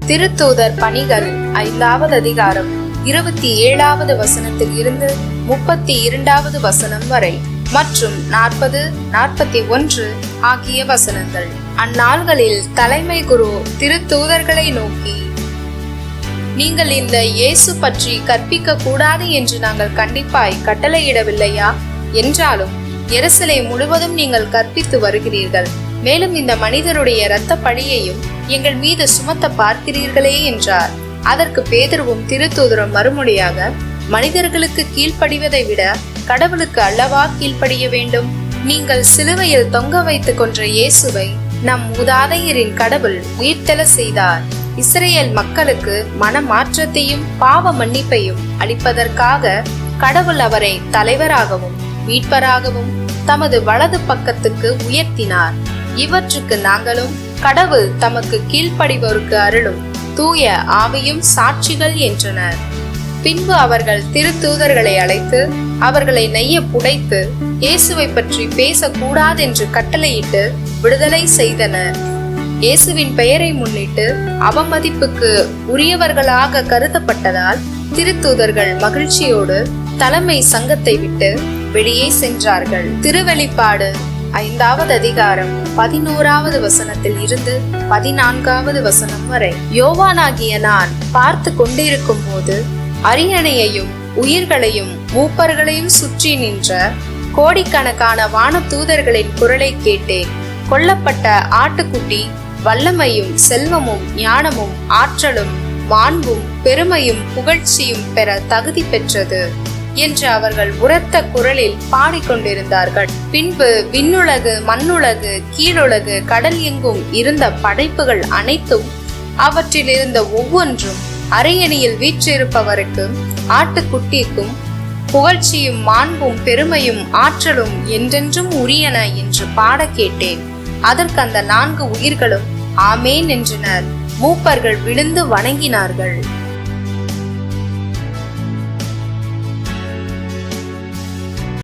திருத்தூதர் பணிகள் 5வது அதிகாரம் 27வது வசனத்தில் இருந்து 32வது வசனம் வரை மற்றும் 40, 41 ஆகிய வசனங்கள். அந்நாள்களில் தலைமை குரு திருத்தூதர்களை நோக்கி, நீங்கள் இந்த இயேசு பற்றி கற்பிக்க கூடாது என்று நாங்கள் கண்டிப்பாய் கட்டளையிடவில்லையா? என்றாலும் எருசலேம் முழுவதும் நீங்கள் கற்பித்து வருகிறீர்கள். மேலும் இந்த மனிதருடைய இரத்த பழியையும் எங்கள் மீது சுமத்த பார்க்கிறீர்களே என்றார். அதற்கு பேதுருவும் திருத்தூதரும் மறுமொழியாக, மனிதர்களுக்கு கீழ்ப்படிவதை விட கடவுளுக்கு அல்லவா கீழ்ப்படிய வேண்டும்? நீங்கள் சிலுவையில் தொங்க வைத்துக் கொன்ற இயேசுவை நம் மூதாதையரின் கடவுள் உயிர்த்தெழ செய்தார். இஸ்ரேல் மக்களுக்கு மனமாற்றத்தையும் பாவ மன்னிப்பையும் அளிப்பதற்காக கடவுள் அவரை தலைவராகவும் மீட்பராகவும் தமது வலது பக்கத்துக்கு உயர்த்தினார். இவற்றுக்கு நாங்களும் கடவுள் தமக்கு கீழ்ப்படிவோருக்கு அருளும் தூய ஆவியும் சாட்சிகள் என்றனர். பின்பு அவர்கள் திருத்தூதர்களை அழைத்து அவர்களை நெய்ய புடைத்து இயேசுவை பற்றி பேசக்கூடாதென்று கட்டளையிட்டு விடுதலை செய்தனர். இயேசுவின் பெயரை முன்னிட்டு அவமதிப்புக்கு உரியவர்களாக கருதப்பட்டதால் திருத்தூதர்கள் மகிழ்ச்சியோடு தலைமை சங்கத்தை விட்டு வெளியே சென்றார்கள். திருவெளிப்பாடு 5வது அதிகாரம் 11வது வசனத்தில் இருந்து 14வது வசனம் வரை. யோவானாகிய நான் பார்த்து கொண்டிருக்கும் போது அரியணையையும் உயிர்களையும் மூப்பர்களையும் சுற்றி நின்ற கோடிக்கணக்கான வானதூதர்களின் குரலை கேட்டேன். கொல்லப்பட்ட ஆட்டுக்குட்டி வல்லமையும் செல்வமும் ஞானமும் ஆற்றலும் மாண்பும் பெருமையும் புகழ்ச்சியும் பெற தகுதி பெற்றது என்று அவர்கள் உரத்த குரலில் பாடிக்கொண்டிருந்தார்கள். பின்பு விண்ணுலகு, மண்ணுலகு, கீழுலகு, கடல் எங்கும் இருந்த படைப்புகள் அனைத்தும் அவற்றில் இருந்த ஒவ்வொன்றும் அரியணையில் வீற்றிருப்பவருக்கும் ஆட்டுக்குட்டிக்கும் புகழ்ச்சியும் மாண்பும் பெருமையும் ஆற்றலும் என்றென்றும் உரியன என்று பாட கேட்டேன். அதற்கு அந்த 4 உயிர்களும் ஆமேன் என்றனர். மூப்பர்கள் விழுந்து வணங்கினார்கள்.